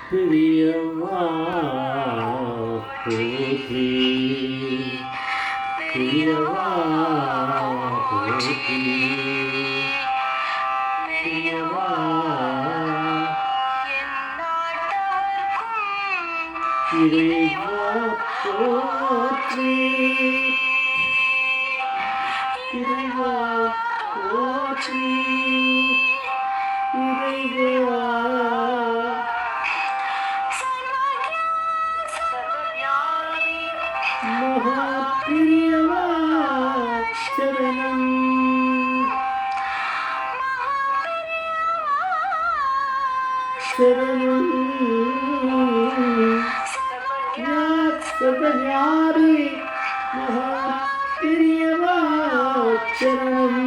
பிரியவா போற்றி பிரியவா போற்றி பிரியவா இறைவா போற்றி இறைவா போற்றி இறைவா மகாபிரியவா சரணம் சரணம் சர்வஞானி மகாபிரியவா சரணம்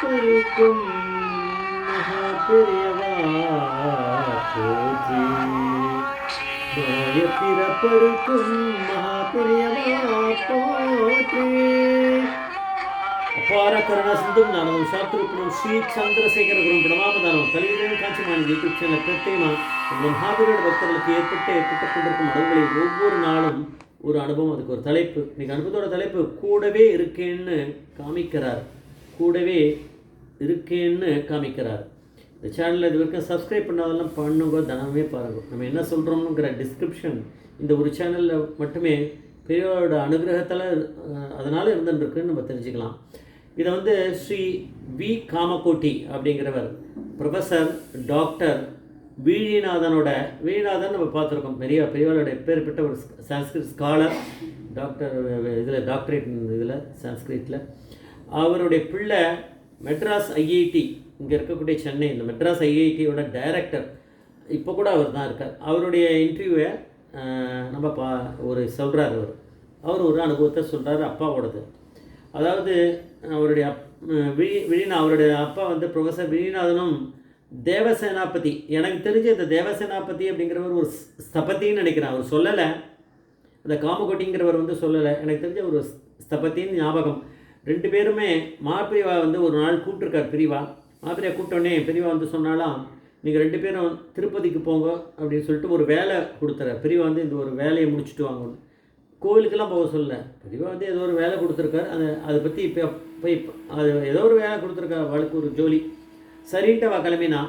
பருக்கும் மகாபிரியவா போற்றி பிறப்பருக்கும் மகாபிரியவா போற்றி அபார கருணா சிந்தும் நானும் சாத்திருப்பணும் ஸ்ரீ சந்திரசேகர குரும் பிரணாமதானம் கலியுடன் காட்சிமான யூடியூப் சேனல் பிரத்யேகமாக இந்த மகாபீரோட பக்தர்களுக்கு ஏற்பட்டு கொண்டிருக்கும் அனுபவங்களில் ஒவ்வொரு நாளும் ஒரு அனுபவம், அதுக்கு ஒரு தலைப்பு. இன்னைக்கு அனுபவத்தோட தலைப்பு கூடவே இருக்கேன்னு காமிக்கிறார். கூடவே இருக்கேன்னு காமிக்கிறார். இந்த சேனலில் இது வரைக்கும் சப்ஸ்கிரைப் பண்ணாதெல்லாம் பண்ணுங்க, தினமே பாருங்கள். நம்ம என்ன சொல்கிறோம்ங்கிற டிஸ்கிரிப்ஷன் இந்த ஒரு சேனலில் மட்டுமே பெரியோரோட அனுகிரகத்தில் அதனால் இருந்துருக்குன்னு நம்ம தெரிஞ்சுக்கலாம். இதை வந்து ஸ்ரீ வி காமகோட்டி அப்படிங்கிறவர் ப்ரொஃபஸர் டாக்டர் வீழிநாதன் நம்ம பார்த்துருக்கோம். பெரியவரோட எப்பேற்பட்ட ஒரு சான்ஸ்கிரிட் ஸ்காலர், டாக்டர் இதில் டாக்டரேட் இதில் சான்ஸ்கிரிட்டில். அவருடைய பிள்ளை மெட்ராஸ் ஐஐடி, இங்கே இருக்கக்கூடிய சென்னை, இந்த மெட்ராஸ் ஐஐடியோட டைரக்டர், இப்போ கூட அவர் தான் இருக்கார். அவருடைய இன்டர்வியூவை நம்ம ஒரு சொல்கிறார். அவர் ஒரு அனுபவத்தை சொல்கிறார் அப்பாவோடது. அதாவது அவருடைய அவருடைய அப்பா வந்து ப்ரொஃபஸர் வீழிநாதனும் தேவசேனாபதி. எனக்கு தெரிஞ்ச இந்த தேவசேனாபதி அப்படிங்கிறவர் ஒரு ஸ்தபதின்னு நினைக்கிறேன். அவர் சொல்லலை, அந்த காமகோட்டிங்கிறவர் வந்து சொல்லலை. எனக்கு தெரிஞ்ச ஒரு ஸ்தபதின்னு ஞாபகம். ரெண்டு பேருமே மாப்பிரிவா வந்து ஒரு நாள் கூப்பிட்டுருக்கார். பிரிவா மாப்பிரியா கூப்பிட்டோடனே பெரியவா வந்து சொன்னாலாம், நீங்கள் ரெண்டு பேரும் திருப்பதிக்கு போங்க அப்படின்னு சொல்லிட்டு ஒரு வேலை கொடுத்துறார். பெரியவா வந்து இந்த ஒரு வேலையை முடிச்சுட்டு வாங்கணும். கோவிலுக்கெல்லாம் போக சொல்ல, பெரியவா வந்து ஏதோ ஒரு வேலை கொடுத்துருக்கார். அதை பற்றி இப்போ போய் அது ஏதோ ஒரு வேலை கொடுத்துருக்கார், அவளுக்கு ஒரு ஜோலி. சரின்ட்டு அவள் கிளம்பினா.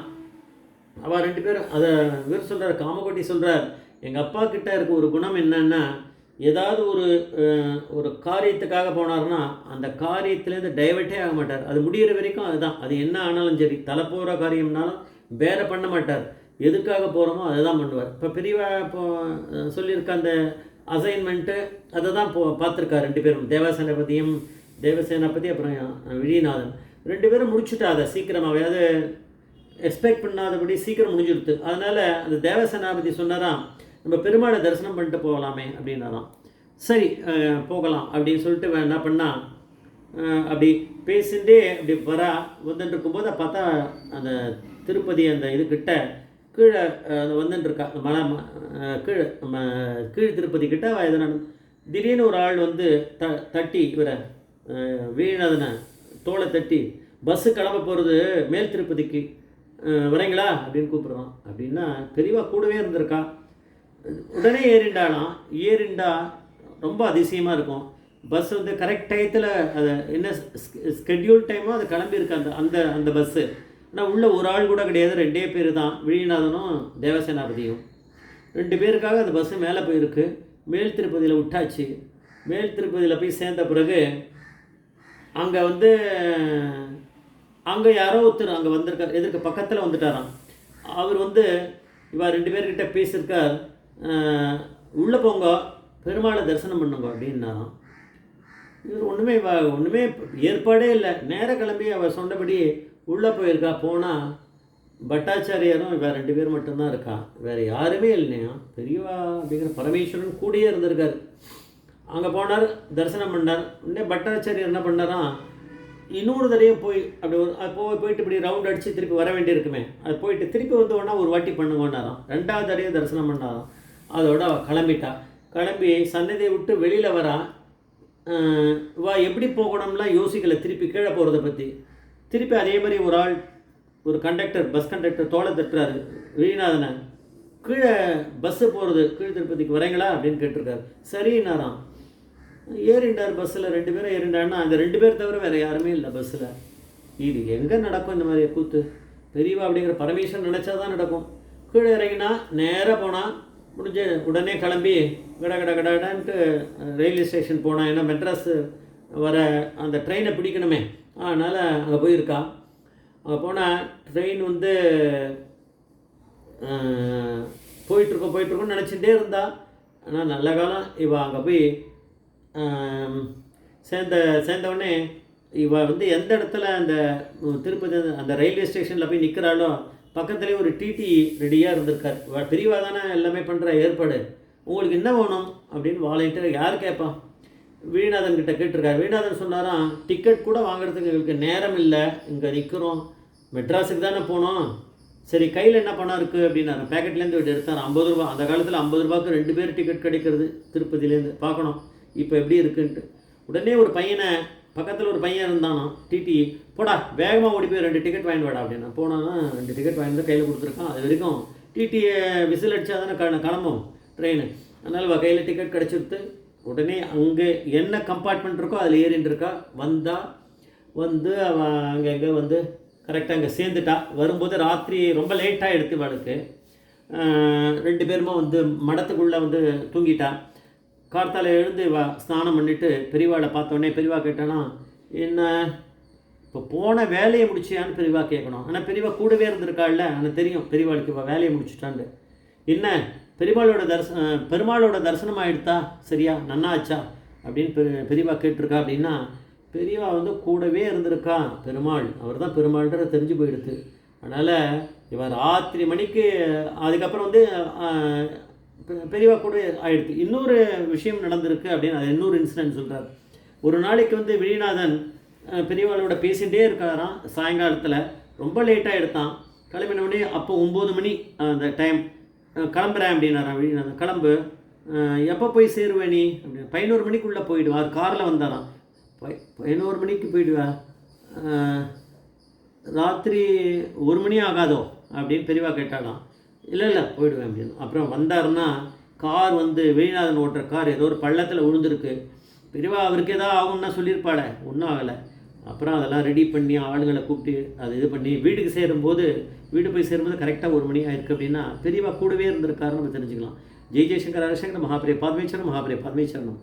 அவள் ரெண்டு பேரும் அதை இவர் சொல்கிறார், காமகோட்டி சொல்கிறார், எங்கள் அப்பா கிட்ட இருக்க ஒரு குணம் என்னன்னா, ஏதாவது ஒரு காரியத்துக்காக போனார்னா அந்த காரியத்துலேருந்து டைவர்ட்டே ஆக மாட்டார். அது முடிகிற வரைக்கும் அதுதான். அது என்ன ஆனாலும் சரி, தலை போகிற காரியம்னாலும் வேற பண்ண மாட்டார். எதுக்காக போகிறோமோ அதை தான் பண்ணுவார். இப்போ பெரியவா இப்போ சொல்லியிருக்க அந்த அசைன்மெண்ட்டு அதை தான் பார்த்துருக்கார். ரெண்டு பேரும் தேவசேனாபதி அப்புறம் விழிநாதன் ரெண்டு பேரும் முடிச்சுட்டா. அதை சீக்கிரமாகவே அது எக்ஸ்பெக்ட் பண்ணாதபடி சீக்கிரம் முடிஞ்சுடுது. அதனால் அந்த தேவசேனாபதி சொன்னாராம், நம்ம பெருமாளை தரிசனம் பண்ணிட்டு போகலாமே அப்படின்னாராம். சரி போகலாம் அப்படின்னு சொல்லிட்டு என்ன பண்ணால், அப்படி பேசிகிட்டே அப்படி வந்துட்டு இருக்கும்போது பார்த்தா அந்த திருப்பதி அந்த இதுக்கிட்ட கீழே வந்துட்டுருக்கா, மலை கீழ் திருப்பதி கிட்ட எதனா திடீர்னு ஒரு ஆள் வந்து தட்டி இவரை வீணாதனை தோலை தட்டி, பஸ்ஸு கிளம்ப போகிறது மேல் திருப்பதிக்கு வரீங்களா அப்படின்னு கூப்பிட்றான். அப்படின்னா பெரியவா கூடவே இருந்திருக்கா. உடனே ஏறிண்டா ரொம்ப அதிசயமாக இருக்கும். பஸ் வந்து கரெக்ட் டயத்தில் அதை என்ன ஸ்கெட்யூல் டைமோ அது கிளம்பியிருக்கு அந்த அந்த பஸ்ஸு. ஆனால் உள்ள ஒரு ஆள் கூட கிடையாது, ரெண்டே பேர் தான், விழிநாதனும் தேவசேனாபதியும். ரெண்டு பேருக்காக அந்த பஸ்ஸு மேலே போயிருக்கு. மேல் திருப்பதியில் விட்டாச்சு. மேல் திருப்பதியில் போய் சேர்ந்த பிறகு அங்கே வந்து அங்கே யாரோ ஒருத்தர் அங்கே வந்திருக்கார், எதிர்க்க பக்கத்தில் வந்துட்டாராம். அவர் வந்து இவா ரெண்டு பேர்கிட்ட பேசியிருக்கார், உள்ளே போங்க பெருமாளை தரிசனம் பண்ணுங்க அப்படின்னாராம். இவர் ஒன்றுமே ஏற்பாடே இல்லை. நேராக கிளம்பி அவள் சொன்னபடி உள்ளே போயிருக்கா. போனால் பட்டாச்சாரியாரும் இவன் ரெண்டு பேர் மட்டும்தான் இருக்கா, வேறு யாருமே இல்லையா. பெரியவா அப்படிங்கிற பரமேஸ்வரன் கூடயே இருந்திருக்கார். அங்கே போனார், தரிசனம் பண்ணார். உடனே பட்டாச்சாரியர் என்ன பண்ணாராம், இன்னொரு தடையும் போய் அப்படி போயிட்டு இப்படி ரவுண்ட் அடித்து திருப்பி வர வேண்டியிருக்குமே, அது போயிட்டு திருப்பி வந்து ஒன்றா ஒரு வாட்டி பண்ணுங்கன்னாராம். ரெண்டாவது தடையும் தரிசனம் பண்ணாராம். அதோட அவள் கிளம்பி சன்னதியை விட்டு வெளியில் வரா. எப்படி போகணும்லாம் யோசிக்கலை, திருப்பி கீழே போகிறத பற்றி. திருப்பி அதே மாதிரி ஒரு ஆள் ஒரு கண்டக்டர் பஸ் கண்டக்டர் தோலை தட்டுறாரு விழிநாதனை. கீழே பஸ்ஸு போகிறது கீழ் திருப்பதிக்கு வரீங்களா அப்படின்னு கேட்டிருக்காரு. சரின்னாராம். ஏறிண்டார் பஸ்ஸில், 2 பேரும் ஏறிண்டாருன்னா அந்த 2 பேர் தவிர வேறு யாருமே இல்லை பஸ்ஸில். இது எங்கே நடக்கும் இந்த மாதிரி கூத்து? பெரியவா அப்படிங்கிற பரமேஸ்வரன் நினச்சா தான் நடக்கும். கீழே இறங்கினா நேராக போனால் முடிஞ்ச உடனே கிளம்பி கடன்ட்டு ரயில்வே ஸ்டேஷன் போனால், ஏன்னா மெட்ராஸ் வர அந்த ட்ரெயினை பிடிக்கணுமே, அதனால் அங்கே போயிருக்கா. அங்கே போனால் ட்ரெயின் வந்து போயிட்டுருக்கோன்னு நினச்சிட்டே இருந்தா. ஆனால் நல்ல காலம் இவள் அங்கே போய் சேர்ந்தவுடனே இவள் வந்து எந்த இடத்துல அந்த திருப்பதி அந்த ரயில்வே ஸ்டேஷனில் போய் நிற்கிறாளோ பக்கத்துலேயே ஒரு டிடி ரெடியாக இருந்திருக்கார். பெரியவா தானே எல்லாமே பண்ணுற ஏற்பாடு. உங்களுக்கு என்ன வேணும் அப்படின்னு வாலண்டியர் யார் கேட்பான்? வீணாதன் கிட்ட கேட்டிருக்காரு. வீணாதன் சொன்னாராம், டிக்கெட் கூட வாங்குறதுக்கு எங்களுக்கு நேரம் இல்லை, இங்கே நிற்கிறோம், மெட்ராஸுக்கு தானே போனோம். சரி கையில் என்ன பணம் இருக்குது அப்படின்னாரு. பேக்கெட்லேருந்து எடுத்தார் 50 ரூபா. அந்த காலத்தில் 50 ரூபாய்க்கு 2 பேர் டிக்கெட் கிடைக்கிறது திருப்பதிலேருந்து. பார்க்கணும் இப்போ எப்படி இருக்குன்ட்டு. உடனே ஒரு பையனை, பக்கத்தில் ஒரு பையன் இருந்தானோ டிடி, போடா வேகமாக ஓடி போய் 2 டிக்கெட் வாங்கிட்டு வாடா அப்படின்னா. போனான்னா 2 டிக்கெட் வாங்கிட்டு கையில் கொடுத்துருக்கான். அது வரைக்கும் டிடியை விசில் அடித்தா தானே கிளம்பும் ட்ரெயின். அதனால் கையில் டிக்கெட் கிடச்சிருத்து. உடனே அங்கே என்ன கம்பார்ட்மெண்ட் இருக்கோ அதில் ஏறின்னு இருக்கா. வந்து அவன் அங்கே வந்து கரெக்டாக அங்கே சேர்ந்துட்டா. வரும்போது ராத்திரி ரொம்ப லேட்டாக எடுத்து வாளுக்கு. 2 பேருமா வந்து மடத்துக்குள்ளே வந்து தூங்கிட்டா. கார்த்தால எழுந்து ஸ்நானம் பண்ணிவிட்டு பெரியவாளை பார்த்தோன்னே பெரியவா கேட்டானா, என்ன இப்போ போன வேலையை முடிச்சியான்னு பெரியவா கேட்கணும். ஆனால் பெரியவா கூடவே இருந்திருக்காள்ல, ஆனால் தெரியும் பெரியவாளுக்கு இப்போ வேலையை முடிச்சுட்டான்னு. என்ன பெருமாளோட தரிசனம் ஆகிடுதா, சரியா நன்னா ஆச்சா அப்படின்னு பெரியவா கேட்டிருக்கா. அப்படின்னா பெரியவா வந்து கூடவே இருந்திருக்கா பெருமாள், அவர் தான் பெருமாள்ன்றது தெரிஞ்சு போயிடுது. அதனால் இவர் ராத்திரி மணிக்கு அதுக்கப்புறம் வந்து பெரியவா கூட ஆகிடுது. இன்னொரு விஷயம் நடந்திருக்கு அப்படின்னு அது இன்னொரு இன்சிடென்ட் சொல்கிறார். ஒரு நாளைக்கு வந்து விழிநாதன் பெரியவாளோட பேசிகிட்டே இருக்காராம். சாயங்காலத்தில் ரொம்ப லேட்டாக எடுத்தான். கிளம்பினோடனே அப்போ 9 மணி அந்த டைம். கிளம்புறேன் அப்படின்னாரான் விழிநாதன். கிளம்பு, எப்போ போய் சேருவே நீ அப்படின்னு. 11 மணிக்குள்ளே போயிடுவார். காரில் வந்தாராம். 11 மணிக்கு போயிடுவா, ராத்திரி 1 மணி ஆகாதோ அப்படின்னு பெரியவா கேட்டாலாம். இல்லை போயிடுவேன் அப்படின்னு. அப்புறம் வந்தாருன்னா கார் வந்து விழிநாதன் ஓட்டுற கார் ஏதோ ஒரு பள்ளத்தில் விழுந்திருக்கு. பெரியவா அவருக்கு ஏதாவது ஆகும்னா சொல்லியிருப்பாளே, ஒன்றும் ஆகலை. அப்புறம் அதெல்லாம் ரெடி பண்ணி ஆளுங்களை கூப்பிட்டு அது இது பண்ணி வீடு போய் சேரும்போது கரெக்டாக 1 மணி ஆயிருக்கு. அப்படின்னா பெரியவா கூடவே இருந்திருக்காருன்னு நம்ம தெரிஞ்சுக்கலாம். ஜெய் ஜெய்சங்கர் ஹரிசங்கர் மகாபிரிய பாத்மேச்சரம் மகாபிரிய பாத்மேச்சரணம்.